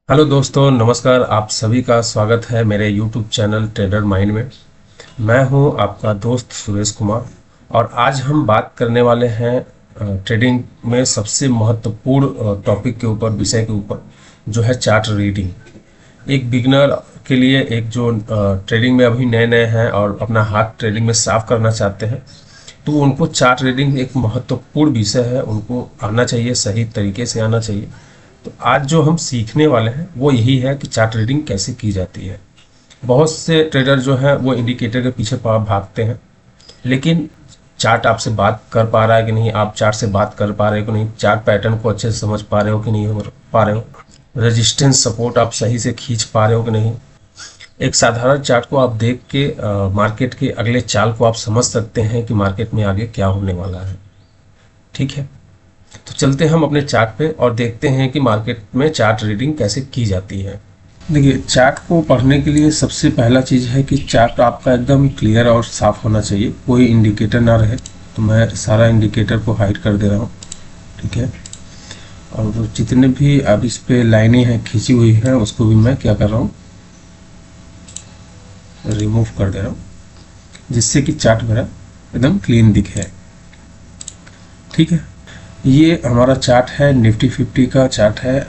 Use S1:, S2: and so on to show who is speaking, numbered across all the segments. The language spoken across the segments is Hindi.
S1: हेलो दोस्तों, नमस्कार। आप सभी का स्वागत है मेरे YouTube चैनल ट्रेडर माइंड में। मैं हूं आपका दोस्त सुरेश कुमार और आज हम बात करने वाले हैं ट्रेडिंग में सबसे महत्वपूर्ण टॉपिक के ऊपर, विषय के ऊपर, जो है चार्ट रीडिंग। एक बिगनर के लिए, एक जो ट्रेडिंग में अभी नए नए हैं और अपना हाथ ट्रेडिंग में साफ करना चाहते हैं, तो उनको चार्ट रीडिंग एक महत्वपूर्ण विषय है। उनको आना चाहिए, सही तरीके से आना चाहिए। तो आज जो हम सीखने वाले हैं वो यही है कि चार्ट रीडिंग कैसे की जाती है। बहुत से ट्रेडर जो हैं वो इंडिकेटर के पीछे भागते हैं, लेकिन चार्ट आपसे बात कर पा रहा है कि नहीं, आप चार्ट से बात कर पा रहे हो कि नहीं, चार्ट पैटर्न को अच्छे से समझ पा रहे हो कि नहीं हो पा रहे हो, रेजिस्टेंस सपोर्ट आप सही से खींच पा रहे हो कि नहीं। एक साधारण चार्ट को आप देख के मार्केट के अगले चाल को आप समझ सकते हैं कि मार्केट में आगे क्या होने वाला है। ठीक है, तो चलते हैं हम अपने चार्ट पे और देखते हैं कि मार्केट में चार्ट रीडिंग कैसे की जाती है। देखिए, चार्ट को पढ़ने के लिए सबसे पहला चीज़ है कि चार्ट आपका एकदम क्लियर और साफ होना चाहिए, कोई इंडिकेटर ना रहे। तो मैं सारा इंडिकेटर को हाइड कर दे रहा हूँ। ठीक है, और जितने भी अब इस पे लाइनें हैं खींची हुई हैं उसको भी मैं क्या कर रहा हूँ, रिमूव कर दे रहा हूँ, जिससे कि चार्ट मेरा एकदम क्लीन दिखे। ठीक है, ये हमारा चार्ट है, निफ्टी 50 का चार्ट है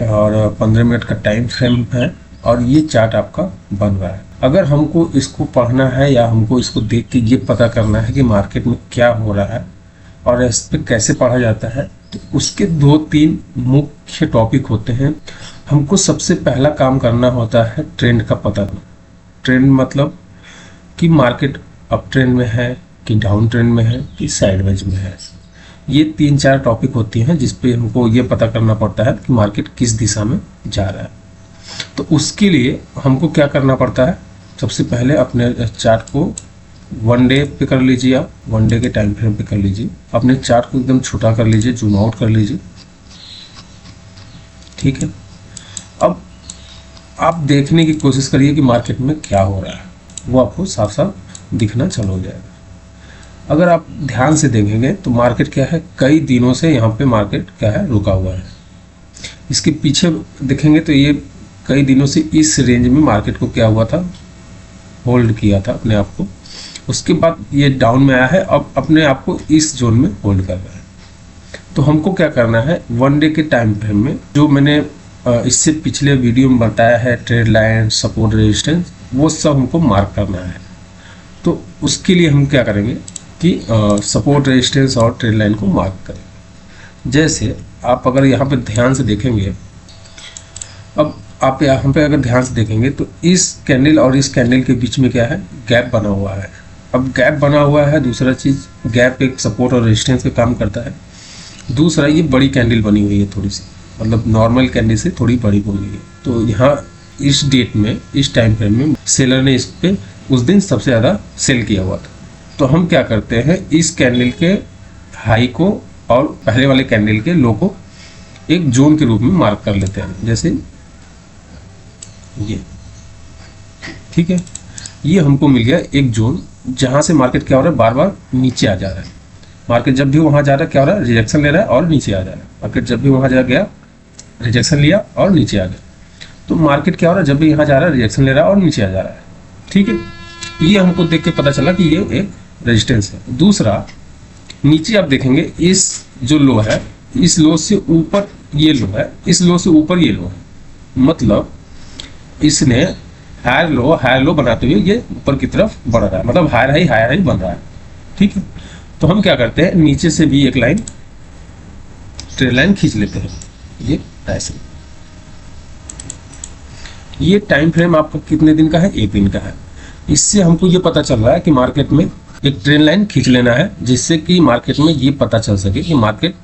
S1: और 15 मिनट का टाइम फ्रेम है और ये चार्ट आपका बन रहा है। अगर हमको इसको पढ़ना है या हमको इसको देख के ये पता करना है कि मार्केट में क्या हो रहा है और इस पर कैसे पढ़ा जाता है, तो उसके 2-3 मुख्य टॉपिक होते हैं। हमको सबसे पहला काम करना होता है ट्रेंड का पता करना। ट्रेंड मतलब कि मार्केट अप ट्रेंड में है कि डाउन ट्रेंड में है कि साइडवेज में है। ये 3-4 टॉपिक होती हैं जिस पे हमको ये पता करना पड़ता है कि मार्केट किस दिशा में जा रहा है। तो उसके लिए हमको क्या करना पड़ता है, सबसे पहले अपने चार्ट को 1 डे पे कर लीजिए। आप 1 डे के टाइम फ्रेम पे कर लीजिए। अपने चार्ट को एकदम छोटा कर लीजिए, जूम आउट कर लीजिए। ठीक है, अब आप देखने की कोशिश करिए कि मार्केट में क्या हो रहा है, वो आपको साफ साफ दिखना चालू हो जाएगा। अगर आप ध्यान से देखेंगे तो मार्केट क्या है, कई दिनों से यहाँ पे मार्केट क्या है, रुका हुआ है। इसके पीछे देखेंगे तो ये कई दिनों से इस रेंज में मार्केट को क्या हुआ था, होल्ड किया था अपने आप को। उसके बाद ये डाउन में आया है, अब अपने आप को इस जोन में होल्ड कर रहा है। तो हमको क्या करना है, 1 डे के टाइम फ्रेम में जो मैंने इससे पिछले वीडियो में बताया है, ट्रेड लाइन, सपोर्ट, रेजिस्टेंस, वो सब हमको मार्क करना है। तो उसके लिए हम क्या करेंगे कि सपोर्ट, रेजिस्टेंस और ट्रेड लाइन को मार्क करें। जैसे आप अगर यहाँ पे ध्यान से देखेंगे, अब आप यहाँ पे अगर ध्यान से देखेंगे तो इस कैंडल और इस कैंडल के बीच में क्या है, गैप बना हुआ है। अब गैप बना हुआ है, दूसरा चीज़, गैप एक सपोर्ट और रेजिस्टेंस का काम करता है। दूसरा, ये बड़ी कैंडल बनी हुई है, थोड़ी सी, मतलब नॉर्मल कैंडल से थोड़ी बड़ी हो गई है। तो यहाँ इस डेट में, इस टाइम फ्रेम में सेलर ने इस पे उस दिन सबसे ज़्यादा सेल किया हुआ था। तो हम क्या करते हैं, इस कैंडल के हाई को और पहले वाले कैंडल के लो को एक जोन के रूप में मार्क कर लेते हैं, जैसे ये। ठीक है, ये हमको मिल गया एक जोन, जहां से मार्केट क्या हो रहा है, बार बार नीचे आ जा रहा है। मार्केट जब भी वहां जा रहा है क्या हो रहा है, रिजेक्शन ले रहा है और नीचे आ जा रहा है। मार्केट जब भी वहां जा गया, रिजेक्शन लिया और नीचे आ गया। तो मार्केट क्या हो रहा है, जब भी यहाँ जा रहा है, रिजेक्शन ले रहा है और नीचे आ जा रहा है। ठीक है, ये हमको देख के पता चला कि ये एक रेजिस्टेंस है। दूसरा, नीचे आप देखेंगे इस जो लो है, इस लो से ऊपर ये लो है, इस लो से ऊपर ये लो है। मतलब इसने हायर लो बनाते हुए ये ऊपर की तरफ बढ़ रहा है, मतलब हायर हाई बन रहा है। ठीक है, तो हम क्या करते हैं, नीचे से भी एक लाइन, ट्रेड लाइन खींच लेते हैं, ये ऐसे। ये टाइम फ्रेम आपका कितने दिन का है, 1 दिन का है। इससे हमको ये पता चल रहा है कि मार्केट में एक ट्रेंड लाइन खींच लेना है, जिससे कि मार्केट में ये पता चल सके कि मार्केट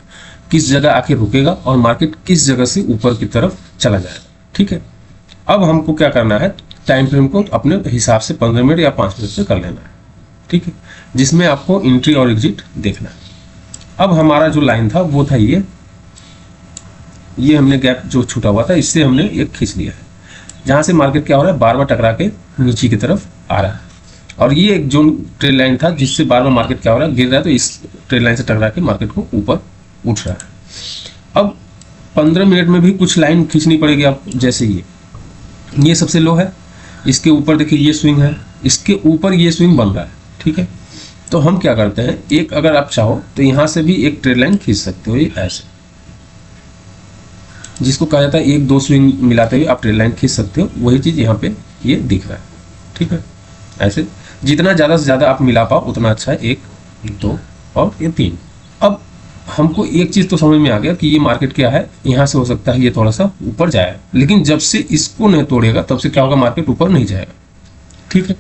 S1: किस जगह आके रुकेगा और मार्केट किस जगह से ऊपर की तरफ चला जाएगा। ठीक है, अब हमको क्या करना है, टाइम फ्रेम को अपने हिसाब से 15 मिनट या 5 मिनट से कर लेना है। ठीक है, जिसमें आपको एंट्री और एग्जिट देखना है। अब हमारा जो लाइन था वो था ये हमने गैप जो छूटा हुआ था, इससे हमने एक खींच लिया है, जहां से मार्केट क्या हो रहा है, बार बार टकरा के नीचे की तरफ आ रहा है। और ये एक जो ट्रेड लाइन था जिससे बार बार मार्केट क्या हो रहा है, गिर रहा है, तो इस ट्रेड लाइन से टकरा के मार्केट को ऊपर उठ रहा है। अब 15 मिनट में भी कुछ लाइन खींचनी पड़ेगी आप। जैसे ये सबसे लो है, इसके ऊपर देखिए ये स्विंग है, इसके ऊपर ये स्विंग बन रहा है, ठीक है। तो हम क्या करते हैं, एक अगर आप चाहो तो यहाँ से भी एक ट्रेड लाइन खींच सकते हो, ये ऐसे, जिसको कहा जाता है 1-2 स्विंग मिलाते हुए आप ट्रेड लाइन खींच सकते हो। वही चीज़ यहाँ पे ये दिख रहा है, ठीक है। ऐसे जितना ज़्यादा से ज़्यादा आप मिला पाओ उतना अच्छा है, 1, 2 और ये 3। अब हमको एक चीज़ तो समझ में आ गया कि ये मार्केट क्या है, यहाँ से हो सकता है ये थोड़ा सा ऊपर जाए, लेकिन जब से इसको नहीं तोड़ेगा तब से क्या होगा, मार्केट ऊपर नहीं जाएगा, ठीक है।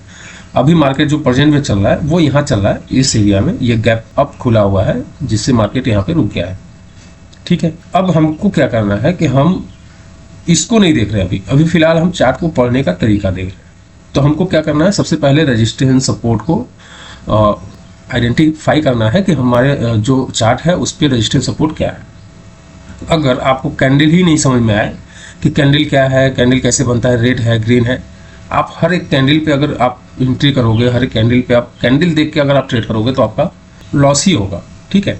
S1: अभी मार्केट जो प्रेजेंट में चल रहा है वो यहाँ चल रहा है, इस एरिया में ये गैप अप खुला हुआ है, जिससे मार्केट यहाँ पे रुक गया है, ठीक है। अब हमको क्या करना है कि हम इसको नहीं देख रहे अभी फिलहाल हम चार्ट को पढ़ने का तरीका देख रहे हैं। तो हमको क्या करना है, सबसे पहले रेजिस्टेंस सपोर्ट को आइडेंटिफाई करना है कि हमारे जो चार्ट है उस पर रेजिस्टेंस सपोर्ट क्या है। अगर आपको कैंडल ही नहीं समझ में आए कि कैंडल क्या है, कैंडल कैसे बनता है, रेड है, ग्रीन है, आप हर एक कैंडल पे अगर आप एंट्री करोगे, हर एक कैंडल पे आप कैंडल देख के अगर आप ट्रेड करोगे तो आपका लॉस ही होगा, ठीक है।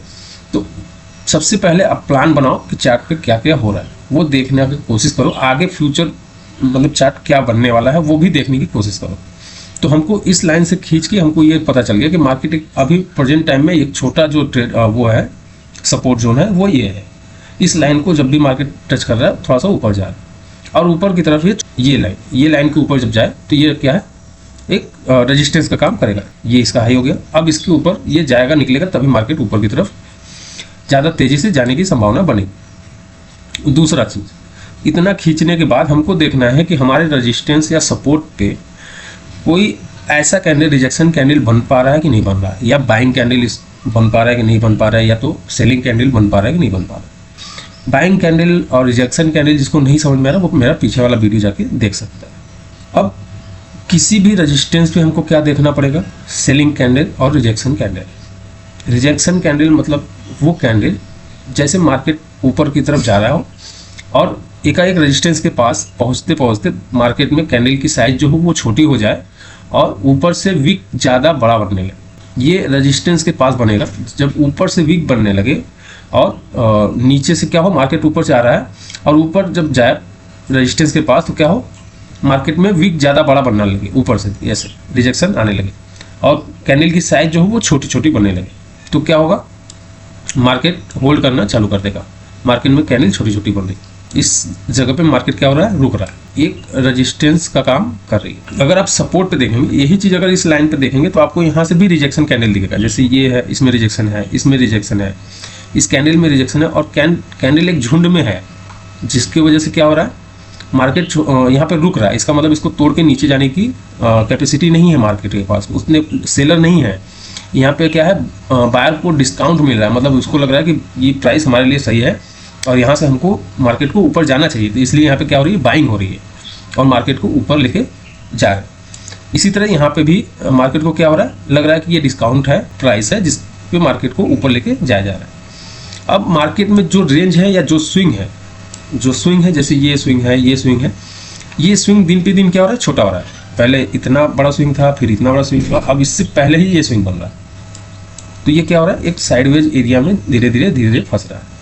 S1: तो सबसे पहले आप प्लान बनाओ कि चार्ट पे क्या क्या हो रहा है, वो देखने की कोशिश करो। आगे फ्यूचर मतलब चार्ट क्या बनने वाला है वो भी देखने की कोशिश करो। तो हमको इस लाइन से खींच के हमको ये पता चल गया कि मार्केट अभी प्रेजेंट टाइम में एक छोटा जो ट्रेड वो है सपोर्ट जोन है वो ये है। इस लाइन को जब भी मार्केट टच कर रहा है थोड़ा सा ऊपर जा रहा है, और ऊपर की तरफ ये लाइन के ऊपर जब जाए तो ये क्या है, एक रेजिस्टेंस का काम करेगा। ये इसका हाई हो गया, अब इसके ऊपर ये जाएगा, निकलेगा, तभी मार्केट ऊपर की तरफ ज़्यादा तेज़ी से जाने की संभावना बनेगी। दूसरा चीज़, इतना खींचने के बाद हमको देखना है कि हमारे रेजिस्टेंस या सपोर्ट पे कोई ऐसा कैंडल, रिजेक्शन कैंडल बन पा रहा है कि नहीं बन रहा है, या बाइंग कैंडल बन पा रहा है कि नहीं बन पा रहा है, या तो सेलिंग कैंडल बन पा रहा है कि नहीं बन पा रहा है। बाइंग कैंडल और रिजेक्शन कैंडल जिसको नहीं समझ में आ रहा वो मेरा पीछे वाला वीडियो जाके देख सकता है। अब किसी भी रेजिस्टेंस पे हमको क्या देखना पड़ेगा, सेलिंग कैंडल और रिजेक्शन कैंडल। रिजेक्शन कैंडल मतलब वो कैंडल जैसे मार्केट ऊपर की तरफ जा रहा हो और एकाएक रेजिस्टेंस के पास पहुंचते पहुंचते मार्केट में कैंडल की साइज जो हो वो छोटी हो जाए और ऊपर से विक ज़्यादा बड़ा बनने लगे। ये रेजिस्टेंस के पास बनेगा जब ऊपर से विक बनने लगे और नीचे से क्या हो, मार्केट ऊपर से आ रहा है और ऊपर जब जाए रेजिस्टेंस के पास तो क्या हो, मार्केट में विक ज़्यादा बड़ा बनने लगे, ऊपर से ऐसे रिजेक्शन आने लगे और कैंडल की साइज जो हो वो छोटी छोटी बनने लगे, तो क्या होगा, मार्केट होल्ड करना चालू कर देगा। मार्केट में कैंडल छोटी छोटी बन रही, इस जगह पे मार्केट क्या हो रहा है, रुक रहा है, एक रेजिस्टेंस का काम कर रही है। अगर आप सपोर्ट पे देखेंगे यही चीज़, अगर इस लाइन पे देखेंगे तो आपको यहाँ से भी रिजेक्शन कैंडल दिखेगा। जैसे ये है, इसमें रिजेक्शन है, इसमें रिजेक्शन है, इस कैंडल में रिजेक्शन है और कैंडल एक झुंड में है, जिसकी वजह से क्या हो रहा है, मार्केट यहाँ पे रुक रहा है। इसका मतलब इसको तोड़ के नीचे जाने की कैपेसिटी नहीं है मार्केट के पास, उतने सेलर नहीं है। यहाँ पे क्या है, बायर को डिस्काउंट मिल रहा है, मतलब उसको लग रहा है कि ये प्राइस हमारे लिए सही है और यहाँ से हमको मार्केट को ऊपर जाना चाहिए, तो इसलिए यहाँ पे क्या हो रही है, बाइंग हो रही है और मार्केट को ऊपर लेके जा रहा है। इसी तरह यहाँ पे भी मार्केट को क्या हो रहा है, लग रहा है कि ये डिस्काउंट है, प्राइस है, जिस पे मार्केट को ऊपर लेके जाया जा रहा है। अब मार्केट में जो रेंज है या जो स्विंग है, जैसे ये स्विंग है, ये स्विंग है, ये स्विंग दिन पे दिन क्या हो रहा है, छोटा हो रहा है। पहले इतना बड़ा स्विंग था, फिर इतना बड़ा स्विंग था, अब इससे पहले ही ये स्विंग बन रहा है। तो ये क्या हो रहा है, एक साइडवेज एरिया में धीरे धीरे फंस रहा है।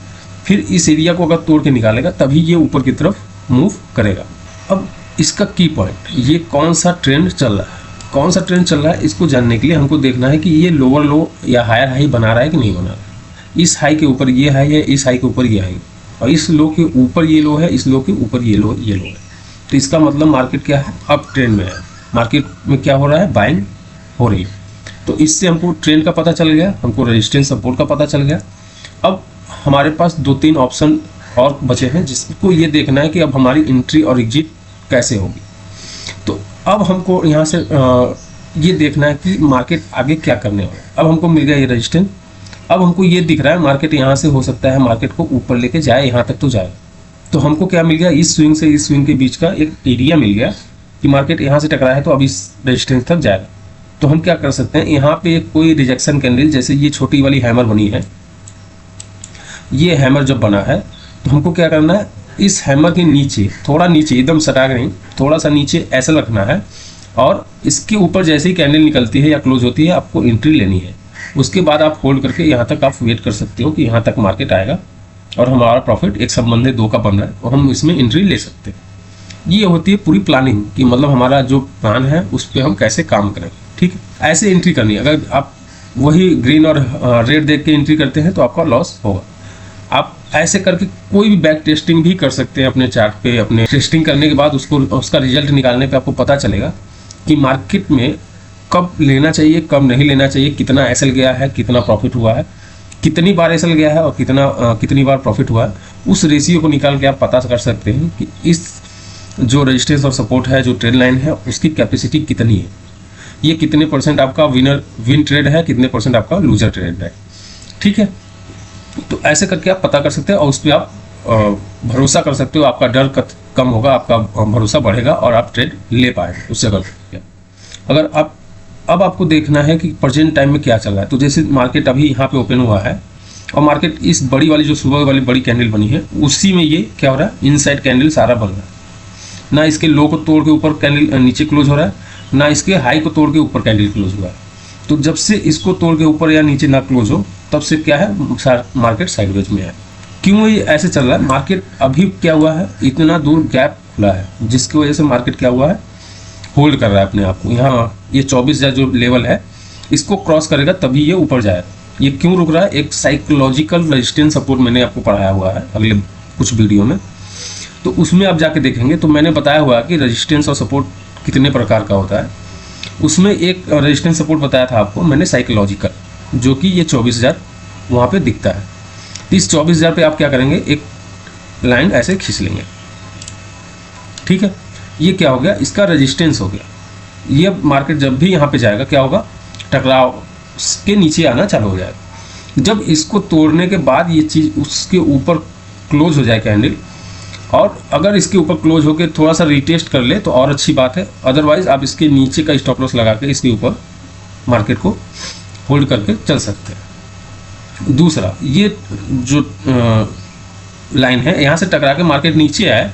S1: फिर इस एरिया को अगर तोड़ के निकालेगा तभी ये ऊपर की तरफ मूव करेगा। अब इसका की पॉइंट, ये कौन सा ट्रेंड चल रहा है, इसको जानने के लिए हमको देखना है कि ये लोअर लो या हायर हाई बना रहा है कि नहीं बना रहा है। इस हाई के ऊपर ये हाई है, इस हाई के ऊपर ये हाई, और इस लो के ऊपर ये लो है, इस लो के ऊपर ये लो है। तो इसका मतलब मार्केट क्या है, अप ट्रेंड में है। मार्केट में क्या हो रहा है, बाइंग हो रही है। तो इससे हमको ट्रेंड का पता चल गया, हमको रेजिस्टेंस सपोर्ट का पता चल गया। अब हमारे पास 2-3 ऑप्शन और बचे हैं जिसको ये देखना है कि अब हमारी एंट्री और एग्जिट कैसे होगी। तो अब हमको यहाँ से ये देखना है कि मार्केट आगे क्या करने वाला है। अब हमको मिल गया ये रेजिस्टेंस, अब हमको ये दिख रहा है मार्केट यहाँ से हो सकता है मार्केट को ऊपर लेके जाए, यहाँ तक तो जाए। तो हमको क्या मिल गया, इस स्विंग से इस स्विंग के बीच का एक एरिया मिल गया कि मार्केट यहाँ से टकराया है तो अब इस रेजिस्टेंस तक जाएगा। तो हम क्या कर सकते हैं, यहाँ पे कोई रिजेक्शन कैंडल, जैसे ये छोटी वाली हैमर बनी है, ये हैमर जब बना है तो हमको क्या करना है, इस हैमर के नीचे, थोड़ा नीचे, एकदम सटा के नहीं, थोड़ा सा नीचे ऐसा रखना है और इसके ऊपर जैसे ही कैंडल निकलती है या क्लोज होती है आपको एंट्री लेनी है। उसके बाद आप होल्ड करके यहाँ तक आप वेट कर सकते हो कि यहाँ तक मार्केट आएगा और हमारा प्रॉफिट एक संबंधित 2 का बन रहा है और हम इसमें एंट्री ले सकते हैं। ये होती है पूरी प्लानिंग कि मतलब हमारा जो प्लान है उस पर हम कैसे काम करेंगे। ठीक है, ऐसे एंट्री करनी है। अगर आप वही ग्रीन और रेड देख के एंट्री करते हैं तो आपका लॉस होगा। आप ऐसे करके कोई भी बैक टेस्टिंग भी कर सकते हैं अपने चार्ट पे। अपने टेस्टिंग करने के बाद उसका रिजल्ट निकालने पे आपको पता चलेगा कि मार्केट में कब लेना चाहिए, कब नहीं लेना चाहिए, कितना एसएल गया है, कितना प्रॉफिट हुआ है, कितनी बार एसएल गया है और कितनी बार प्रॉफिट हुआ है। उस रेशियो को निकाल के आप पता कर सकते हैं कि इस जो रेजिस्टेंस और सपोर्ट है, जो ट्रेड लाइन है, उसकी कैपेसिटी कितनी है, ये कितने परसेंट आपका विन ट्रेड है, कितने परसेंट आपका लूजर ट्रेड है। ठीक है, तो ऐसे करके आप पता कर सकते हैं और उस पर आप भरोसा कर सकते हो। आपका डर कम होगा, आपका भरोसा बढ़ेगा और आप ट्रेड ले पाएंगे उस जगह पे। अगर आप अब आपको देखना है कि प्रेजेंट टाइम में क्या चल रहा है। तो जैसे मार्केट अभी यहाँ पे ओपन हुआ है और मार्केट इस बड़ी वाली जो सुबह वाली बड़ी कैंडल बनी है उसी में ये क्या हो रहा है, इनसाइड कैंडल सारा बन रहा है। ना इसके लो को तोड़ के ऊपर कैंडल नीचे क्लोज हो रहा है, ना इसके हाई को तोड़ के ऊपर कैंडल क्लोज हुआ है। तो जब से इसको तोड़ के ऊपर या नीचे ना क्लोज हो तब से क्या है, मार्केट साइडवेज में है। क्यों ये ऐसे चल रहा है? मार्केट अभी क्या हुआ है, इतना दूर गैप खुला है जिसकी वजह से मार्केट क्या हुआ है, होल्ड कर रहा है अपने आप को। यहाँ ये 24,000 जो लेवल है इसको क्रॉस करेगा तभी ये ऊपर जाएगा। ये क्यों रुक रहा है? एक साइकोलॉजिकल रेजिस्टेंस सपोर्ट मैंने आपको पढ़ाया हुआ है अगले कुछ वीडियो में, तो उसमें आप जाके देखेंगे तो मैंने बताया हुआ है कि रेजिस्टेंस और सपोर्ट कितने प्रकार का होता है। उसमें एक रेजिस्टेंस सपोर्ट बताया था आपको मैंने साइकोलॉजिकल, जो कि ये 24,000 वहाँ पे दिखता है। तो इस 24,000 पे आप क्या करेंगे, एक लाइन ऐसे खींच लेंगे। ठीक है, ये क्या हो गया, इसका रेजिस्टेंस हो गया। ये मार्केट जब भी यहाँ पे जाएगा क्या होगा, टकराव के नीचे आना चालू हो जाएगा। जब इसको तोड़ने के बाद ये चीज़ उसके ऊपर क्लोज हो जाए कैंडल, और अगर इसके ऊपर क्लोज होकर थोड़ा सा रिटेस्ट कर ले तो और अच्छी बात है। अदरवाइज आप इसके नीचे का स्टॉप लॉस लगा के इसके ऊपर मार्केट को होल्ड करके चल सकते हैं। दूसरा, ये जो लाइन है यहाँ से टकरा के मार्केट नीचे आए,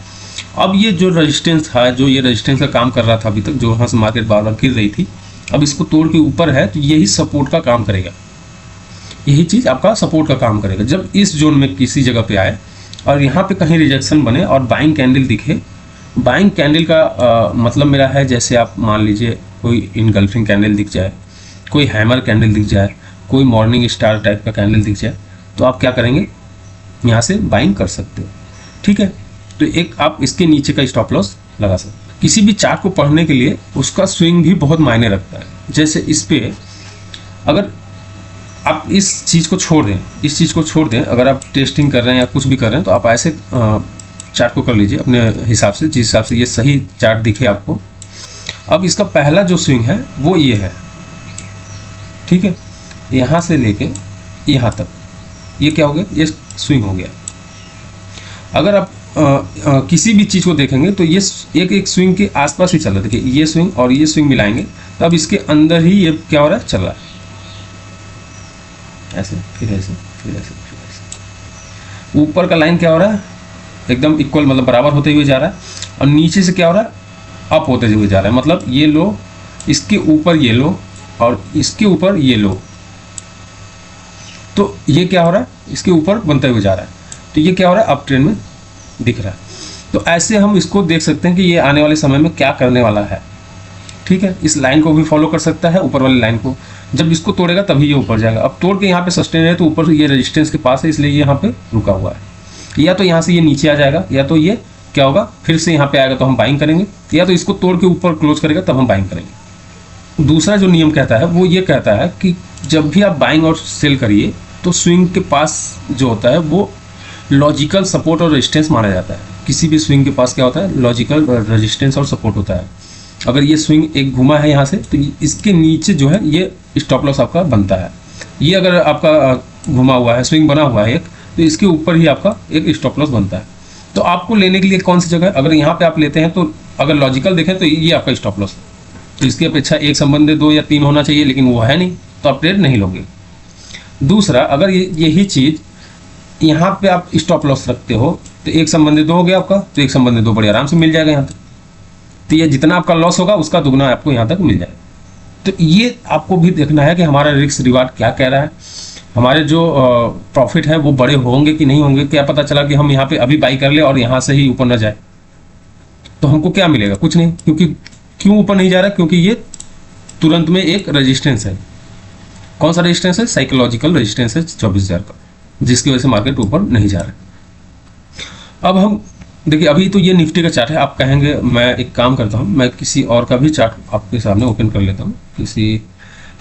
S1: अब ये जो रेजिस्टेंस था, जो ये रेजिस्टेंस का काम कर रहा था अभी तक, जो वहाँ से मार्केट बार बार गिर रही थी, अब इसको तोड़ के ऊपर है तो यही सपोर्ट का काम करेगा। यही चीज़ आपका सपोर्ट का काम करेगा। जब इस जोन में किसी जगह पे आए और यहाँ पे कहीं रिजेक्शन बने और बाइंग कैंडल दिखे, बाइंग कैंडल का मतलब मेरा है जैसे आप मान लीजिए कोई इनगल्फिंग कैंडल दिख जाए, कोई हैमर कैंडल दिख जाए, कोई मॉर्निंग स्टार टाइप का कैंडल दिख जाए, तो आप क्या करेंगे, यहाँ से बाइंग कर सकते हो। ठीक है, तो एक आप इसके नीचे का स्टॉप लॉस लगा सकते हो। किसी भी चार्ट को पढ़ने के लिए उसका स्विंग भी बहुत मायने रखता है। जैसे इस पे अगर आप इस चीज़ को छोड़ दें, अगर आप टेस्टिंग कर रहे हैं या कुछ भी कर रहे हैं तो आप ऐसे चार्ट को कर लीजिए अपने हिसाब से, जिस हिसाब से ये सही चार्ट दिखे आपको। अब इसका पहला जो स्विंग है वो ये है। ठीक है, यहाँ से लेके यहाँ तक ये क्या हो गया, ये स्विंग हो गया। अगर आप किसी भी चीज़ को देखेंगे तो ये एक स्विंग के आसपास ही चल रहा है। देखिए ये स्विंग और ये स्विंग मिलाएंगे तो अब इसके अंदर ही ये क्या हो रहा है, चल रहा है ऐसे, फिर ऐसे, फिर ऐसे, फिर ऐसे। ऊपर का लाइन क्या हो रहा है, एकदम इक्वल, मतलब बराबर होते हुए जा रहा है, और नीचे से क्या हो रहा है, अप होते हुए जा रहा है। मतलब ये लो, इसके ऊपर ये लो और इसके ऊपर ये लो, तो ये क्या हो रहा है, इसके ऊपर बनते हुए जा रहा है। तो ये क्या हो रहा है, अप ट्रेंड में दिख रहा है। तो ऐसे हम इसको देख सकते हैं कि ये आने वाले समय में क्या करने वाला है। ठीक है, इस लाइन को भी फॉलो कर सकता है, ऊपर वाली लाइन को। जब इसको तोड़ेगा तभी ये ऊपर जाएगा। अब तोड़ के यहाँ पे सस्टेन है तो ऊपर ये रेजिस्टेंस के पास है, इसलिए ये यहाँ पे रुका हुआ है। या तो यहाँ से ये नीचे आ जाएगा, या तो ये क्या होगा, फिर से यहाँ पे आएगा तो हम बाइंग करेंगे, या तो इसको तोड़ के ऊपर क्लोज करेगा तब हम बाइंग करेंगे। दूसरा जो नियम कहता है वो ये कहता है कि जब भी आप बाइंग और सेल करिए तो स्विंग के पास जो होता है वो लॉजिकल सपोर्ट और रेजिस्टेंस माना जाता है। किसी भी स्विंग के पास क्या होता है, लॉजिकल रेजिस्टेंस और सपोर्ट होता है। अगर ये स्विंग एक घुमा है यहाँ से तो इसके नीचे जो है ये स्टॉप लॉस आपका बनता है। ये अगर आपका घुमा हुआ है, स्विंग बना हुआ है एक, तो इसके ऊपर ही आपका एक स्टॉप लॉस बनता है। तो आपको लेने के लिए कौन सी जगह है, अगर यहाँ पे आप लेते हैं तो अगर लॉजिकल देखें तो ये आपका स्टॉप लॉस है। तो इसकी अपेक्षा एक संबंधित 2 या 3 होना चाहिए, लेकिन वो है नहीं तो आप ट्रेड नहीं लोगे। दूसरा, अगर यही चीज़ यहाँ पे आप स्टॉप लॉस रखते हो तो एक संबंधित 2 हो गया आपका, तो एक संबंधित 2 बड़े आराम से मिल जाएगा यहाँ तक। तो ये जितना आपका लॉस होगा उसका दुगना आपको यहाँ तक मिल जाएगा। तो ये आपको भी देखना है कि हमारा रिस्क रिवार्ड क्या कह रहा है, हमारे जो प्रॉफिट है वो बड़े होंगे कि नहीं होंगे, क्या पता चला कि हम यहाँ पे अभी बाई कर ले और यहाँ से ही ऊपर ना जाए, तो हमको क्या मिलेगा? कुछ नहीं। क्योंकि क्यों ऊपर नहीं जा रहा है? क्योंकि ये तुरंत में एक रेजिस्टेंस है। कौन सा रेजिस्टेंस है? साइकोलॉजिकल रेजिस्टेंस है 24,000 का, जिसकी वजह से मार्केट ऊपर नहीं जा रहा है। अब हम देखिए, अभी तो ये निफ्टी का चार्ट है। आप कहेंगे मैं एक काम करता हूँ, मैं किसी और का भी चार्ट आपके सामने ओपन कर लेता हूँ। किसी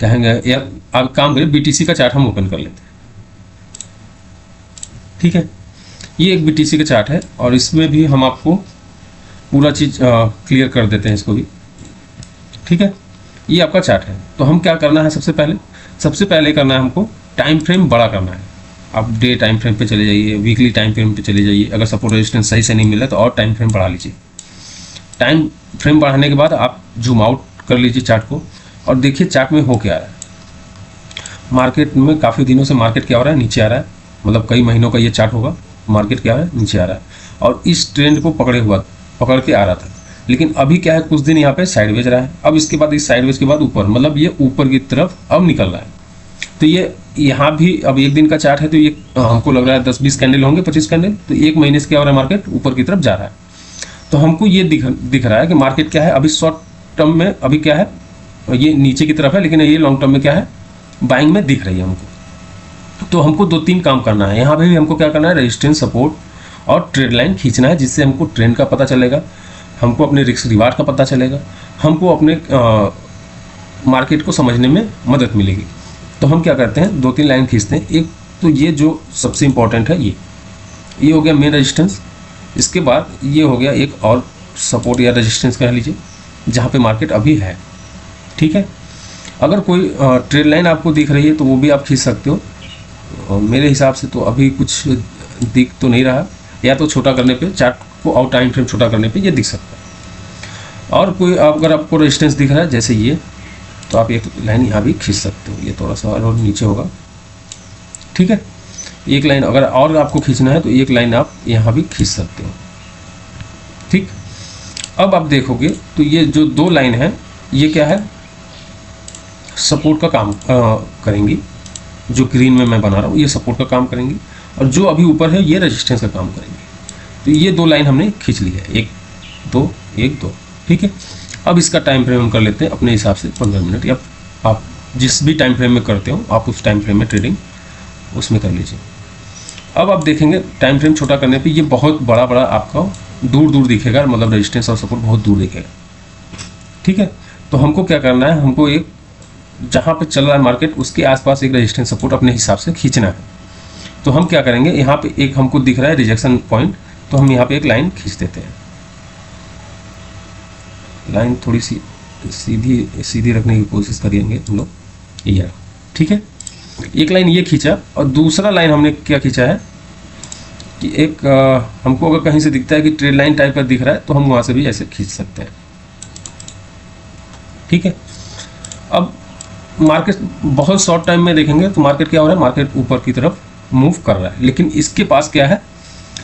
S1: कहेंगे यार आप काम करें, बीटीसी का चार्ट हम ओपन कर लेते हैं। ठीक है, ये एक बीटीसी का चार्ट है और इसमें भी हम आपको पूरा चीज़ क्लियर कर देते हैं इसको भी। ठीक है, ये आपका चार्ट है। तो हम क्या करना है? सबसे पहले करना है हमको टाइम फ्रेम बड़ा करना है। आप डे टाइम फ्रेम पे चले जाइए, वीकली टाइम फ्रेम पे चले जाइए। अगर सपोर्ट रेजिस्टेंस सही से नहीं मिला तो और टाइम फ्रेम बढ़ा लीजिए। टाइम फ्रेम बढ़ाने के बाद आप जूम आउट कर लीजिए चार्ट को और देखिए चार्ट में हो क्या रहा है। मार्केट में काफ़ी दिनों से मार्केट क्या हो रहा है? नीचे आ रहा है। मतलब कई महीनों का ये चार्ट होगा। मार्केट क्या है? नीचे आ रहा है और इस ट्रेंड को पकड़ के आ रहा था। लेकिन अभी क्या है, कुछ दिन यहाँ पे साइडवेज रहा है। अब इसके बाद इस साइडवेज के बाद ऊपर, मतलब ये ऊपर की तरफ अब निकल रहा है। तो ये यहाँ भी अब एक दिन का चार्ट है, तो ये हमको लग रहा है 10-20 कैंडल होंगे, 25 कैंडल। तो एक महीने से क्या हो रहा है? मार्केट ऊपर की तरफ जा रहा है। तो हमको ये दिख रहा है कि मार्केट क्या है अभी शॉर्ट टर्म में, अभी क्या है, ये नीचे की तरफ है, लेकिन ये लॉन्ग टर्म में क्या है? बाइंग में दिख रही है हमको। तो हमको 2-3 काम करना है। यहाँ पे भी हमको क्या करना है? रेजिस्टेंस, सपोर्ट और ट्रेड लाइन खींचना है, जिससे हमको ट्रेंड का पता चलेगा, हमको अपने रिस्क रिवार्ड का पता चलेगा, हमको अपने मार्केट को समझने में मदद मिलेगी। तो हम क्या करते हैं? 2-3 लाइन खींचते हैं। एक तो ये जो सबसे इंपॉर्टेंट है, ये हो गया मेन रेजिस्टेंस। इसके बाद ये हो गया एक और सपोर्ट या रेजिस्टेंस कह लीजिए, जहाँ पे मार्केट अभी है। ठीक है, अगर कोई ट्रेड लाइन आपको दिख रही है तो वो भी आप खींच सकते हो। मेरे हिसाब से तो अभी कुछ दिख तो नहीं रहा, या तो छोटा करने पे चार्ट को और टाइम फ्रेम छोटा करने पे ये दिख सकता है। और कोई अगर आपको रेजिस्टेंस दिख रहा है जैसे ये, तो आप एक लाइन यहाँ भी खींच सकते हो। ये थोड़ा सा और नीचे होगा। ठीक है, एक लाइन अगर और आपको खींचना है तो एक लाइन आप यहाँ भी खींच सकते हो। ठीक, अब आप देखोगे तो ये जो 2 लाइन है, ये क्या है? सपोर्ट का काम करेंगी। जो ग्रीन में मैं बना रहा हूँ ये सपोर्ट का काम करेंगी, और जो अभी ऊपर है ये रेजिस्टेंस का काम करेंगी। तो ये 2 लाइन हमने खींच ली है, 1 2 1 2। ठीक है, अब इसका टाइम फ्रेम हम कर लेते हैं अपने हिसाब से 15 मिनट, या आप जिस भी टाइम फ्रेम में करते हो आप उस टाइम फ्रेम में ट्रेडिंग उसमें कर लीजिए। अब आप देखेंगे टाइम फ्रेम छोटा करने पे ये बहुत बड़ा आपका दूर दिखेगा, मतलब रेजिस्टेंस और सपोर्ट बहुत दूर दिखेगा। ठीक है, तो हमको क्या करना है? हमको एक जहाँ पे चल रहा है मार्केट उसके आसपास एक रेजिस्टेंस सपोर्ट अपने हिसाब से खींचना है। तो हम क्या करेंगे? यहाँ पे एक हमको दिख रहा है रिजेक्शन पॉइंट, तो हम यहाँ पे एक लाइन खींच देते हैं। लाइन थोड़ी सी सीधी रखने की कोशिश करेंगे हम लोग, ये। ठीक है, एक लाइन ये खींचा, और दूसरा लाइन हमने क्या खींचा है कि एक हमको अगर कहीं से दिखता है कि ट्रेड लाइन टाइप का दिख रहा है तो हम वहाँ से भी ऐसे खींच सकते हैं। ठीक है, अब मार्केट बहुत शॉर्ट टाइम में देखेंगे तो मार्केट क्या हो रहा है? मार्केट ऊपर की तरफ मूव कर रहा है, लेकिन इसके पास क्या है?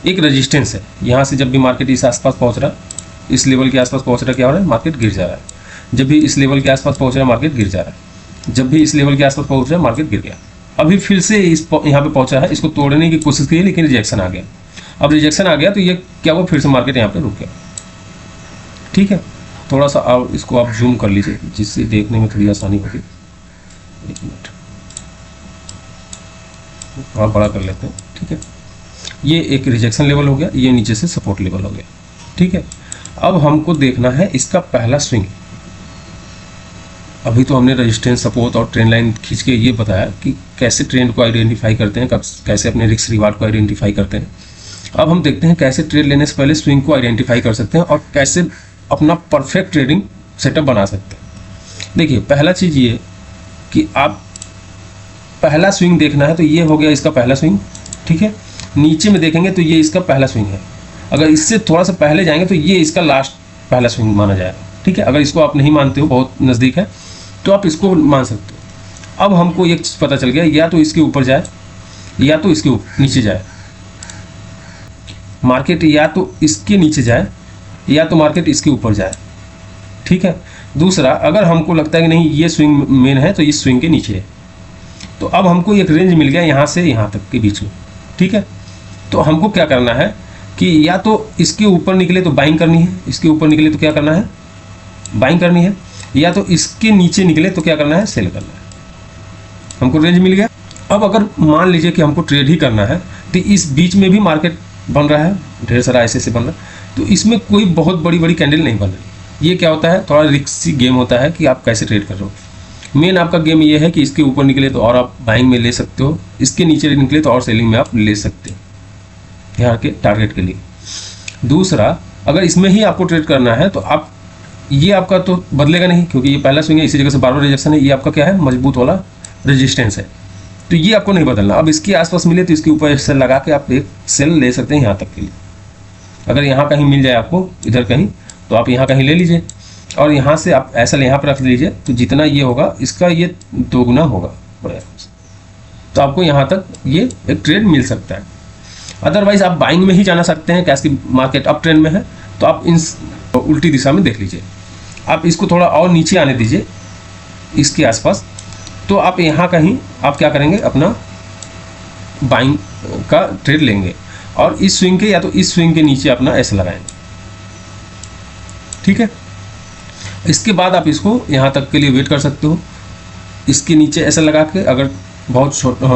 S1: एक रेजिस्टेंस है। यहाँ से जब भी मार्केट इस आसपास पहुँच रहा है, इस लेवल के आसपास पहुँच रहा है, क्या हो रहा है? मार्केट गिर जा रहा है। जब भी इस लेवल के आसपास पहुँच रहा है मार्केट गिर जा रहा है। जब भी इस लेवल के आसपास पहुँच रहा है मार्केट गिर गया। अभी फिर से यहाँ पे पहुँचा है, इसको तोड़ने की कोशिश की, लेकिन रिजेक्शन आ गया। अब रिजेक्शन आ गया तो ये क्या हुआ? फिर से मार्केट यहाँ पे रुक गया। ठीक है, थोड़ा सा आप इसको आप जूम कर लीजिए, जिससे देखने में थोड़ी आसानी होगी। 1 मिनट, थोड़ा बड़ा कर लेते हैं। ठीक है, ये एक रिजेक्शन लेवल हो गया, ये नीचे से सपोर्ट लेवल हो गया। ठीक है, अब हमको देखना है इसका पहला स्विंग। अभी तो हमने रेजिस्टेंस, सपोर्ट और ट्रेंड लाइन खींच के ये बताया कि कैसे ट्रेंड को आइडेंटिफाई करते हैं, कैसे अपने रिस्क रिवार्ड को आइडेंटिफाई करते हैं। अब हम देखते हैं कैसे ट्रेड लेने से पहले स्विंग को आइडेंटिफाई कर सकते हैं और कैसे अपना परफेक्ट ट्रेडिंग सेटअप बना सकते हैं। देखिए, पहला चीज़ ये कि आप पहला स्विंग देखना है, तो ये हो गया इसका पहला स्विंग। ठीक है, नीचे में देखेंगे तो ये इसका पहला स्विंग है। अगर इससे थोड़ा सा पहले जाएंगे तो ये इसका लास्ट पहला स्विंग माना जाएगा। ठीक है, अगर इसको आप नहीं मानते हो, बहुत नज़दीक है, तो आप इसको मान सकते हो। अब हमको एक चीज़ पता चल गया, या तो इसके ऊपर जाए या तो इसके नीचे जाए मार्केट, या तो इसके नीचे जाए या तो मार्केट इसके ऊपर जाए। ठीक है, दूसरा, अगर हमको लगता है कि नहीं ये स्विंग मेन है तो इस स्विंग के नीचे है, तो अब हमको एक रेंज मिल गया यहाँ से यहाँ तक के बीच में, ठीक है। तो हमको क्या करना है कि या तो इसके ऊपर निकले तो बाइंग करनी है, इसके ऊपर निकले तो क्या करना है, बाइंग करनी है, या तो इसके नीचे निकले तो क्या करना है, सेल करना है। हमको रेंज मिल गया। अब अगर मान लीजिए कि हमको ट्रेड ही करना है तो इस बीच में भी मार्केट बन रहा है, ढेर सारा ऐसे बन रहा है, तो इसमें कोई बहुत बड़ी बड़ी कैंडल नहीं बन रही। ये क्या होता है, थोड़ा रिस्की गेम होता है कि आप कैसे ट्रेड कर रहे हो। मेन आपका गेम ये है कि इसके ऊपर निकले तो और आप बाइंग में ले सकते हो, इसके नीचे निकले तो और सेलिंग में आप ले सकते हो यहाँ के टारगेट के लिए। दूसरा, अगर इसमें ही आपको ट्रेड करना है तो आप, ये आपका तो बदलेगा नहीं क्योंकि ये पहला स्विंग है, इसी जगह से बार बार रिजेक्शन है, ये आपका क्या है, मजबूत वाला रेजिस्टेंस है, तो ये आपको नहीं बदलना। अब इसके आसपास मिले तो इसके ऊपर सेल लगा के आप एक सेल ले सकते हैं यहाँ तक के लिए। अगर यहाँ कहीं मिल जाए आपको, इधर कहीं, तो आप यहाँ कहीं ले लीजिए और यहाँ से आप ऐसा यहाँ पर रख लीजिए, तो जितना ये होगा इसका ये दोगुना होगा, तो आपको यहाँ तक ये एक ट्रेड मिल सकता है। अदरवाइज आप बाइंग में ही जाना सकते हैं, कैसे मार्केट अप ट्रेंड में है तो आप इन उल्टी दिशा में देख लीजिए। आप इसको थोड़ा और नीचे आने दीजिए इसके आसपास, तो आप यहाँ कहीं आप क्या करेंगे, अपना बाइंग का ट्रेड लेंगे और इस स्विंग के या तो इस स्विंग के नीचे अपना ऐसे लगाएंगे, ठीक है। इसके बाद आप इसको यहाँ तक के लिए वेट कर सकते हो, इसके नीचे ऐसा लगा के, अगर बहुत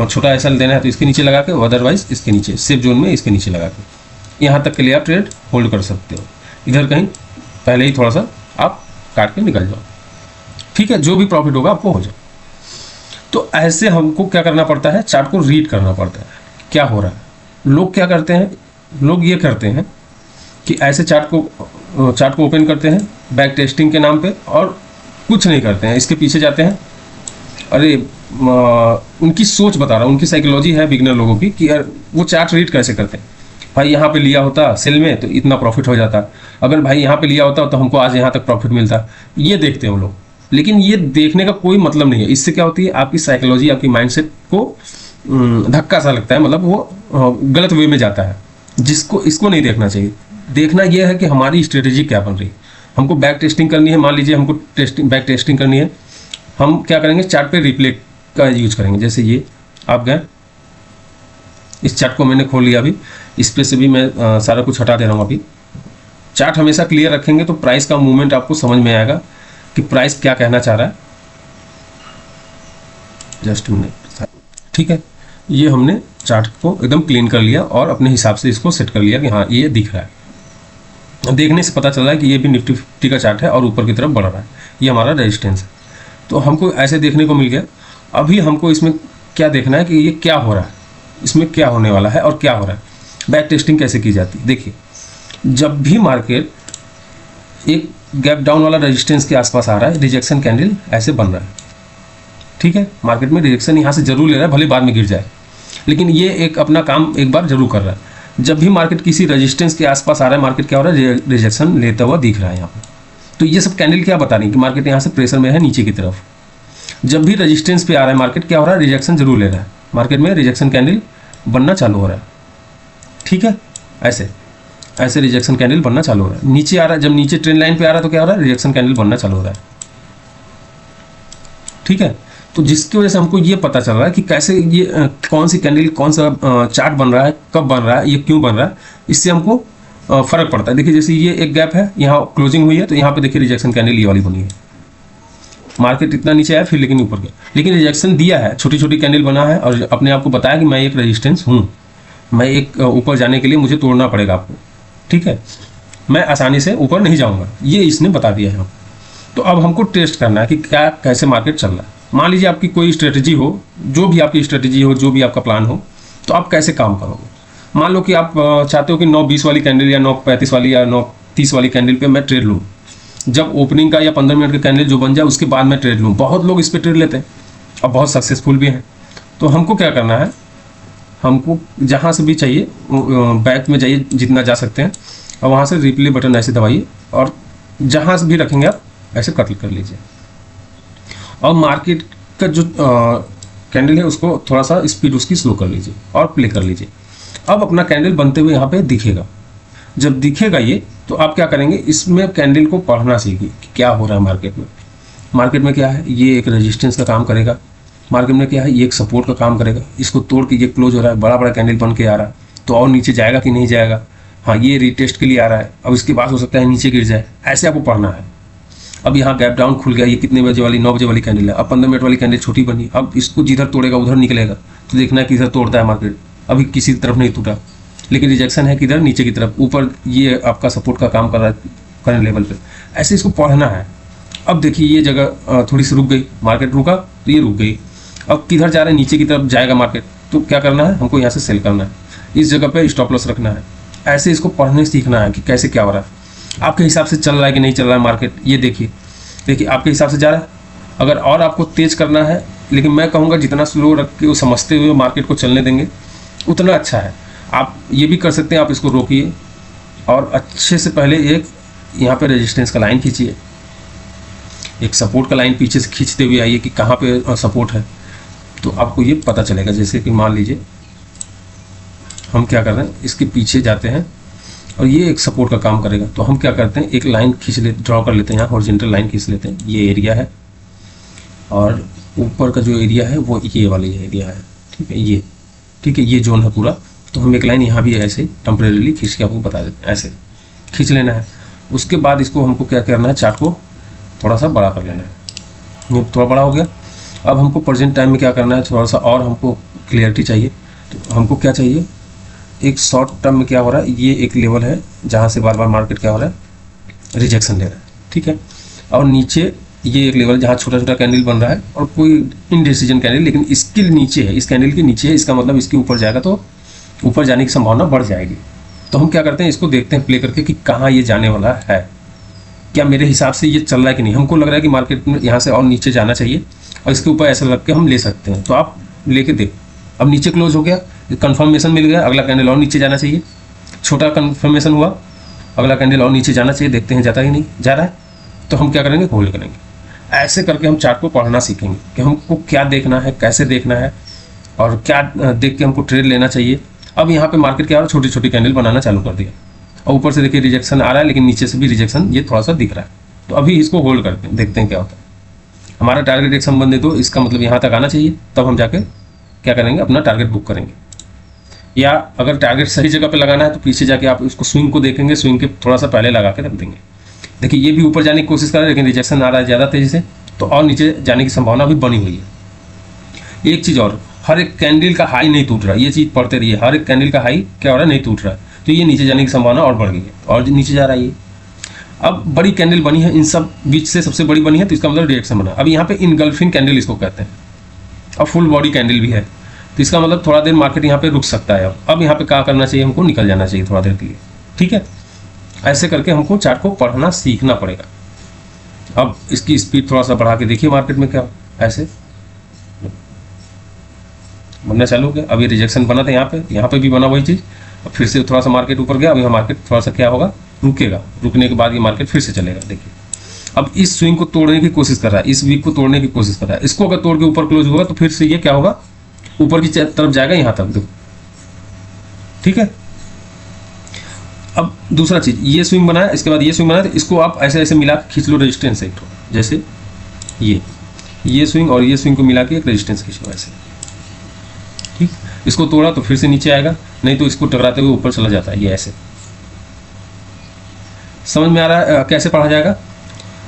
S1: छोटा ऐसा देना है तो इसके नीचे लगा के, अदरवाइज इसके नीचे सेफ जोन में इसके नीचे लगा के यहाँ तक के लिए आप ट्रेड होल्ड कर सकते हो। इधर कहीं पहले ही थोड़ा सा आप काट के निकल जाओ, ठीक है, जो भी प्रॉफिट होगा आपको हो जाए। तो ऐसे हमको क्या करना पड़ता है, चार्ट को रीड करना पड़ता है क्या हो रहा है। लोग क्या करते हैं, लोग ये करते हैं कि ऐसे चार्ट को ओपन करते हैं बैक टेस्टिंग के नाम पे और कुछ नहीं करते हैं, इसके पीछे जाते हैं। अरे उनकी सोच बता रहा हूँ, उनकी साइकोलॉजी है बिगिनर लोगों की कि यार वो चार्ट रीड कैसे करते हैं। भाई यहाँ पे लिया होता सेल में तो इतना प्रॉफिट हो जाता, अगर भाई यहाँ पे लिया होता तो हमको आज यहाँ तक प्रॉफिट मिलता, ये देखते हैं वो लोग। लेकिन ये देखने का कोई मतलब नहीं है। इससे क्या होती है, आपकी साइकोलॉजी, आपकी माइंडसेट को धक्का सा लगता है, मतलब वो गलत वे में जाता है, जिसको इसको नहीं देखना चाहिए। देखना यह है कि हमारी स्ट्रेटेजी क्या बन रही है। हमको बैक टेस्टिंग करनी है, मान लीजिए हमको बैक टेस्टिंग करनी है, हम क्या करेंगे, चार्ट पे रिप्ले का यूज करेंगे। जैसे ये आप गए, इस चार्ट को मैंने खोल लिया, अभी इस पे से भी मैं सारा कुछ हटा दे रहा हूँ। अभी चार्ट हमेशा क्लियर रखेंगे तो प्राइस का मूवमेंट आपको समझ में आएगा कि प्राइस क्या कहना चाह रहा है। जस्ट मिनट, ठीक है, ये हमने चार्ट को एकदम क्लीन कर लिया और अपने हिसाब से इसको सेट कर लिया कि हाँ ये दिख रहा है। देखने से पता चल रहा है कि ये भी निफ्टी 50 का चार्ट है और ऊपर की तरफ बढ़ रहा है, ये हमारा रेजिस्टेंस है। तो हमको ऐसे देखने को मिल गया। अभी हमको इसमें क्या देखना है कि ये क्या हो रहा है, इसमें क्या होने वाला है और क्या हो रहा है। बैक टेस्टिंग कैसे की जाती है, देखिए, जब भी मार्केट एक गैप डाउन वाला रेजिस्टेंस के आसपास आ रहा है, रिजेक्शन कैंडल ऐसे बन रहा है, ठीक है। मार्केट में रिजेक्शन यहाँ से जरूर ले रहा है, भले बाद में गिर जाए, लेकिन ये एक अपना काम एक बार जरूर कर रहा है। जब भी मार्केट किसी रेजिस्टेंस के आसपास आ रहा है, मार्केट क्या हो रहा है, रिजेक्शन लेता हुआ दिख रहा है यहाँ पर। तो ये सब कैंडल क्या बता रही है कि मार्केट यहाँ से प्रेशर में है नीचे की तरफ। जब भी रेजिस्टेंस पे आ रहा है मार्केट, क्या हो रहा है, रिजेक्शन जरूर ले रहा है, मार्केट में रिजेक्शन कैंडल बनना चालू हो रहा है, ठीक है। ऐसे रिजेक्शन कैंडल बनना चालू हो रहा है। नीचे आ रहा है, जब नीचे ट्रेंड लाइन पे आ रहा है तो क्या हो रहा है, रिजेक्शन कैंडल बनना चालू हो रहा है, ठीक है। तो जिसकी वजह से हमको ये पता चल रहा है कि कैसे ये कौन सी कैंडल, कौन सा चार्ट बन रहा है, कब बन रहा है, ये क्यों बन रहा है, इससे हमको फर्क पड़ता है। देखिए, जैसे ये एक गैप है, यहाँ क्लोजिंग हुई है तो यहाँ पे देखिए रिजेक्शन कैंडल ये वाली बनी है। मार्केट इतना नीचे आया फिर लेकिन ऊपर गया, लेकिन रिजेक्शन दिया है, छोटी छोटी कैंडल बना है और अपने आप को बताया कि मैं एक रेजिस्टेंस हूँ, मैं एक ऊपर जाने के लिए मुझे तोड़ना पड़ेगा आपको, ठीक है, मैं आसानी से ऊपर नहीं जाऊँगा, ये इसने बता दिया है। तो अब हमको टेस्ट करना है कि क्या कैसे मार्केट चल रहा है। मान लीजिए आपकी कोई स्ट्रेटजी हो, जो भी आपकी स्ट्रेटजी हो, जो भी आपका प्लान हो, तो आप कैसे काम करोगे। मान लो कि आप चाहते हो कि 9:20 वाली कैंडल या 9:35 वाली या 9:30 वाली कैंडल पे मैं ट्रेड लूँ, जब ओपनिंग का या 15 मिनट का कैंडल जो बन जाए उसके बाद मैं ट्रेड लूँ। बहुत लोग इस पर ट्रेड लेते हैं और बहुत सक्सेसफुल भी हैं। तो हमको क्या करना है, हमको जहाँ से भी चाहिए बैक में जाइए जितना जा सकते हैं और वहाँ से रिप्ले बटन ऐसे दबाइए और जहाँ से भी रखेंगे आप ऐसे कट कर लीजिए और मार्केट का जो कैंडल है उसको थोड़ा सा स्पीड उसकी स्लो कर लीजिए और प्ले कर लीजिए। अब अपना कैंडल बनते हुए यहाँ पे दिखेगा। जब दिखेगा ये तो आप क्या करेंगे, इसमें कैंडल को पढ़ना सीखिए कि क्या हो रहा है मार्केट में। मार्केट में क्या है, ये एक रेजिस्टेंस का काम करेगा, मार्केट में क्या है, ये एक सपोर्ट का काम करेगा, इसको तोड़ के ये क्लोज हो रहा है, बड़ा बड़ा कैंडल बन के आ रहा है, तो और नीचे जाएगा कि नहीं जाएगा, हाँ ये रीटेस्ट के लिए आ रहा है, अब इसके बाद हो सकता है नीचे गिर जाए, ऐसे आपको पढ़ना है। अब यहाँ गैप डाउन खुल गया, ये कितने बजे वाली, 9 बजे वाली कैंडल है, अब 15 मिनट वाली कैंडल छोटी बनी, अब इसको जिधर तोड़ेगा उधर निकलेगा, तो देखना है किधर तोड़ता है मार्केट। अभी किसी तरफ नहीं टूटा, लेकिन रिजेक्शन है किधर, नीचे की तरफ, ऊपर ये आपका सपोर्ट का काम कर रहा है करंट लेवल पे, ऐसे इसको पढ़ना है। अब देखिए ये जगह थोड़ी सी रुक गई, मार्केट रुका तो ये रुक गई, अब किधर जा रहा है, नीचे की तरफ जाएगा मार्केट, तो क्या करना है, हमको यहाँ से सेल करना है, इस जगह पे स्टॉप लॉस रखना है। ऐसे इसको पढ़ने सीखना है कि कैसे क्या हो रहा है, आपके हिसाब से चल रहा है कि नहीं चल रहा है मार्केट, ये देखिए आपके हिसाब से जा रहा है। अगर और आपको तेज करना है, लेकिन मैं कहूँगा जितना स्लो रख के वो समझते हुए मार्केट को चलने देंगे उतना अच्छा है। आप ये भी कर सकते हैं, आप इसको रोकिए और अच्छे से पहले एक यहाँ पे रेजिस्टेंस का लाइन खींचिए, एक सपोर्ट का लाइन पीछे से खींचते हुए आइए कि कहाँ पे सपोर्ट है, तो आपको ये पता चलेगा। जैसे कि मान लीजिए हम क्या कर रहे हैं, इसके पीछे जाते हैं और ये एक सपोर्ट का काम करेगा, तो हम क्या करते हैं, एक लाइन ड्रॉ कर लेते हैं, यहाँ हॉरिजॉन्टल लाइन खींच लेते हैं, ये एरिया है और ऊपर का जो एरिया है वो ये वाला एरिया है, ठीक है, ये जोन है पूरा। तो हम एक लाइन यहाँ भी ऐसे टेम्परेरीली खींच के आपको बता देते हैं, ऐसे खींच लेना है। उसके बाद इसको हमको क्या करना है, चार्ट को थोड़ा सा बड़ा कर लेना है, ये थोड़ा बड़ा हो गया। अब हमको प्रेजेंट टाइम में क्या करना है, थोड़ा सा और हमको क्लियरिटी चाहिए, तो हमको क्या चाहिए, एक शॉर्ट टर्म में क्या हो रहा है, ये एक लेवल है जहाँ से बार बार मार्केट क्या हो रहा है, रिजेक्शन ले रहा है, ठीक है। और नीचे ये एक लेवल जहाँ छोटा छोटा कैंडल बन रहा है और कोई इनडिसीजन कैंडल, लेकिन इसके नीचे है, इस कैंडल के नीचे है, इसका मतलब इसके ऊपर जाएगा तो ऊपर जाने की संभावना बढ़ जाएगी। तो हम क्या करते हैं, इसको देखते हैं प्ले करके कि कहाँ ये जाने वाला है, क्या मेरे हिसाब से ये चल रहा है कि नहीं। हमको लग रहा है कि मार्केट में यहाँ से और नीचे जाना चाहिए और इसके ऊपर ऐसा लग के हम ले सकते हैं, तो आप लेके देख। अब नीचे क्लोज हो गया, कंफर्मेशन मिल गया, अगला कैंडल और नीचे जाना चाहिए, छोटा कंफर्मेशन हुआ, अगला कैंडल और नीचे जाना चाहिए, देखते हैं जाता ही नहीं जा रहा है, तो हम क्या करेंगे, होल्ड करेंगे। ऐसे करके हम चार्ट को पढ़ना सीखेंगे कि हमको क्या देखना है, कैसे देखना है और क्या देख के हमको ट्रेड लेना चाहिए। अब यहाँ पे मार्केट क्या हो रहा है, छोटी छोटी कैंडल बनाना चालू कर दिया और ऊपर से देखिए रिजेक्शन आ रहा है, लेकिन नीचे से भी रिजेक्शन ये थोड़ा सा दिख रहा है, तो अभी इसको होल्ड करते हैं, देखते हैं क्या होता है। हमारा टारगेट एक संबंधित तो इसका मतलब यहाँ तक आना चाहिए, तब हम जाके क्या करेंगे, अपना टारगेट बुक करेंगे। या अगर टारगेट सही जगह पे लगाना है तो पीछे जाके आप उसको स्विंग को देखेंगे, स्विंग के थोड़ा सा पहले लगा के रख देंगे। देखिए ये भी ऊपर जाने की कोशिश कर रहा है, लेकिन रिजेक्शन आ रहा है ज़्यादा तेजी से, तो और नीचे जाने की संभावना भी बनी हुई है। एक चीज़ और, हर एक कैंडल का हाई नहीं टूट रहा है, ये चीज़ पढ़ते रहिए, हर एक कैंडल का हाई क्या हो रहा है, नहीं टूट रहा है, तो ये नीचे जाने की संभावना और बढ़ गई है और नीचे जा रहा है ये। अब बड़ी कैंडल बनी है, इन सब बीच से सबसे बड़ी बनी है, तो इसका मतलब रिएक्शन बना। अब यहाँ पे इनगल्फिंग कैंडल इसको कहते हैं, और फुल बॉडी कैंडल भी है, तो इसका मतलब थोड़ा देर मार्केट यहाँ पे रुक सकता है। अब यहाँ पे क्या करना चाहिए, हमको निकल जाना चाहिए थोड़ा देर के लिए, ठीक है। ऐसे करके हमको चार्ट को पढ़ना सीखना पड़ेगा। अब इसकी स्पीड थोड़ा सा बढ़ा के देखिए मार्केट में क्या ऐसे बनना चालू हो गया। अभी रिजेक्शन बना था यहाँ पे भी बना वही चीज़, अब फिर से थोड़ा सा मार्केट ऊपर गया, अभी मार्केट थोड़ा सा क्या होगा, रुकेगा, रुकने के बाद ये मार्केट फिर से चलेगा। देखिए अब इस स्विंग को तोड़ने की कोशिश कर रहा है, इस वीक को तोड़ने की कोशिश कर रहा है, इसको अगर तोड़ के ऊपर क्लोज होगा तो फिर से ये क्या होगा, ऊपर की तरफ जाएगा यहाँ तक, देखो ठीक है। अब दूसरा चीज, ये स्विंग बनाया, इसके बाद ये स्विंग बनाया, तो इसको आप ऐसे ऐसे मिला के खींच लो रेजिस्टेंस से, जैसे ये स्विंग और ये स्विंग को मिला के एक रेजिस्टेंस खींच लो ऐसे, ठीक। इसको तोड़ा तो फिर से नीचे आएगा, नहीं तो इसको टकराते हुए ऊपर चला जाता है, ये ऐसे। समझ में आ रहा है कैसे पढ़ा जाएगा?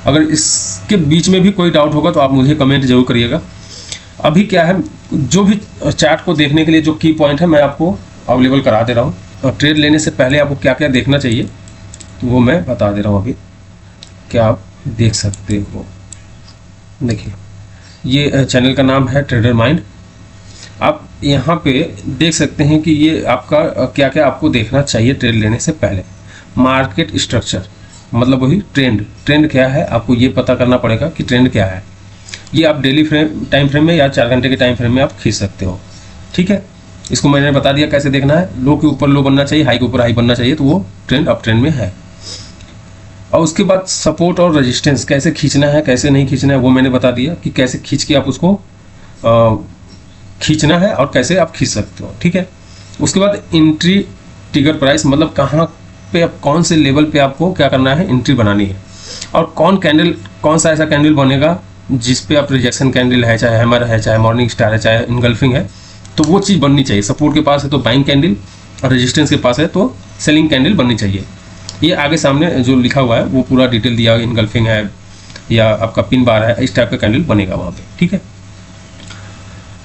S1: अगर इसके बीच में भी कोई डाउट होगा तो आप मुझे कमेंट जरूर करिएगा। अभी क्या है, जो भी चार्ट को देखने के लिए जो की पॉइंट है मैं आपको अवेलेबल करा दे रहा हूँ, और ट्रेड लेने से पहले आपको क्या क्या देखना चाहिए तो वो मैं बता दे रहा हूँ अभी, क्या आप देख सकते हो। देखिए ये चैनल का नाम है ट्रेडर माइंड। आप यहाँ पे देख सकते हैं कि ये आपका क्या क्या आपको देखना चाहिए ट्रेड लेने से पहले। मार्केट स्ट्रक्चर मतलब वही ट्रेंड क्या है, आपको ये पता करना पड़ेगा कि ट्रेंड क्या है। ये आप डेली टाइम फ्रेम में या 4 घंटे के टाइम फ्रेम में आप खींच सकते हो, ठीक है। इसको मैंने बता दिया कैसे देखना है, लो के ऊपर लो बनना चाहिए, हाई के ऊपर हाई बनना चाहिए, तो वो ट्रेंड अप ट्रेंड में है। और उसके बाद सपोर्ट और रेजिस्टेंस कैसे खींचना है कैसे नहीं खींचना है वो मैंने बता दिया कि कैसे खींच के आप उसको खींचना है और कैसे आप खींच सकते हो, ठीक है। उसके बाद एंट्री ट्रिगर प्राइस मतलब कहाँ पे आप कौन से लेवल पे आपको क्या करना है, एंट्री बनानी है, और कौन सा ऐसा कैंडल बनेगा जिस पे आप रिजेक्शन कैंडल है, चाहे हैमर है, चाहे मॉर्निंग स्टार है, चाहे इनगल्फिंग है, तो वो चीज़ बननी चाहिए। सपोर्ट के पास है तो बाइंग कैंडल, और रेजिस्टेंस के पास है तो सेलिंग कैंडल बननी चाहिए। ये आगे सामने जो लिखा हुआ है वो पूरा डिटेल दिया, इनगल्फिंग है या आपका पिन बार है, इस टाइप का कैंडल बनेगा वहाँ पे, ठीक है।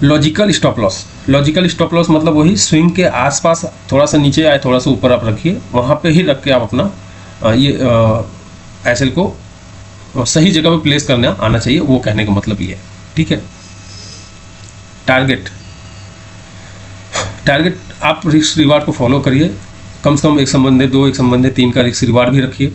S1: Logical stop loss, logical stop loss मतलब वही स्विंग के आसपास थोड़ा सा नीचे आए, थोड़ा सा ऊपर आप रखिए, वहाँ पे ही रख के आप अपना ये एसएल को सही जगह पे प्लेस करना आना चाहिए, वो कहने का मतलब ये है, ठीक है। टारगेट, टारगेट आप रिस्क रिवार्ड को फॉलो करिए, कम से कम 1 संबंध 2, 1 संबंध 3 का रिस्क रिवार्ड भी रखिए।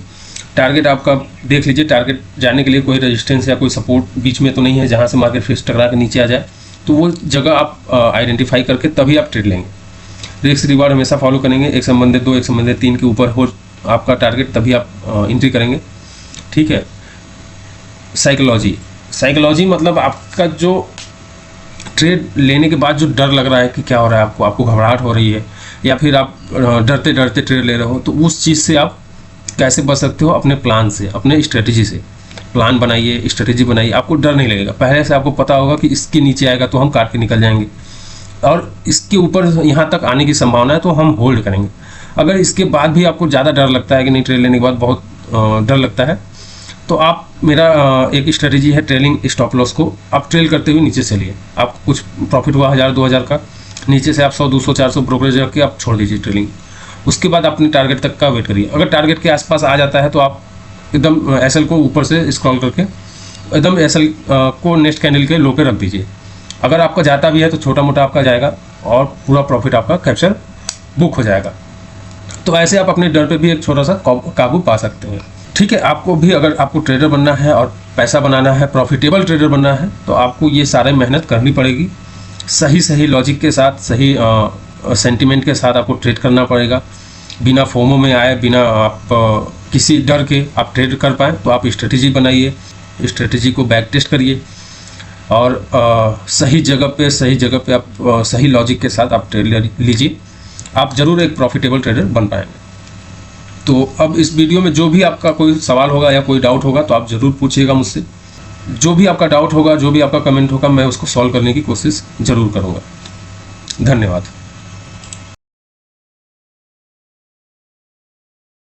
S1: टारगेट आपका देख लीजिए, टारगेट जाने के लिए कोई रेजिस्टेंस या कोई सपोर्ट बीच में तो नहीं है जहाँ से मार्केट फिर टकरा के नीचे आ जाए, तो वो जगह आप आइडेंटिफाई करके तभी आप ट्रेड लेंगे। रिस्क रिवार्ड हमेशा फॉलो करेंगे, 1 संबंध 2, 1 संबंध 3 के ऊपर हो आपका टारगेट, तभी आप एंट्री करेंगे, ठीक है। साइकोलॉजी, साइकोलॉजी मतलब आपका जो ट्रेड लेने के बाद जो डर लग रहा है कि क्या हो रहा है, आपको घबराहट हो रही है, या फिर आप डरते डरते ट्रेड ले रहे हो, तो उस चीज़ से आप कैसे बच सकते हो? अपने प्लान से, अपने स्ट्रेटजी से। प्लान बनाइए, स्ट्रेटजी बनाइए, आपको डर नहीं लगेगा। पहले से आपको पता होगा कि इसके नीचे आएगा तो हम काट के निकल जाएंगे, और इसके ऊपर यहाँ तक आने की संभावना है तो हम होल्ड करेंगे। अगर इसके बाद भी आपको ज़्यादा डर लगता है कि नहीं, ट्रेड लेने के बाद बहुत डर लगता है, तो आप मेरा एक स्ट्रेटजी है ट्रेलिंग स्टॉप लॉस को आप ट्रेल करते हुए नीचे चलिए। आप कुछ प्रॉफिट हुआ 1000-2000 का, नीचे से आप 100-200-400 ब्रोकरेज रख के आप छोड़ दीजिए ट्रेलिंग। उसके बाद अपने टारगेट तक का वेट करिए। अगर टारगेट के आसपास आ जाता है तो आप एकदम एसएल को ऊपर से स्क्रॉल करके एकदम एसएल को नेक्स्ट कैंडल के लो पे रख दीजिए। अगर आपका जाता भी है तो छोटा मोटा आपका जाएगा और पूरा प्रॉफिट आपका कैप्चर बुक हो जाएगा। तो ऐसे आप अपने डर पे भी एक छोटा सा काबू पा सकते हैं, ठीक है। आपको भी अगर आपको ट्रेडर बनना है और पैसा बनाना है, प्रॉफिटेबल ट्रेडर बनना है, तो आपको ये सारे मेहनत करनी पड़ेगी। सही लॉजिक के साथ, सही सेंटिमेंट के साथ आपको ट्रेड करना पड़ेगा। बिना फोमो में आए, बिना आप किसी डर के आप ट्रेड कर पाएँ, तो आप स्ट्रेटजी बनाइए, स्ट्रेटजी को बैक टेस्ट करिए, और सही जगह पे आप सही लॉजिक के साथ आप ट्रेड लीजिए। आप ज़रूर एक प्रॉफिटेबल ट्रेडर बन पाएंगे। तो अब इस वीडियो में जो भी आपका कोई सवाल होगा या कोई डाउट होगा तो आप ज़रूर पूछिएगा मुझसे। जो भी आपका डाउट होगा, जो भी आपका कमेंट होगा, मैं उसको सॉल्व करने की कोशिश ज़रूर करूँगा। धन्यवाद।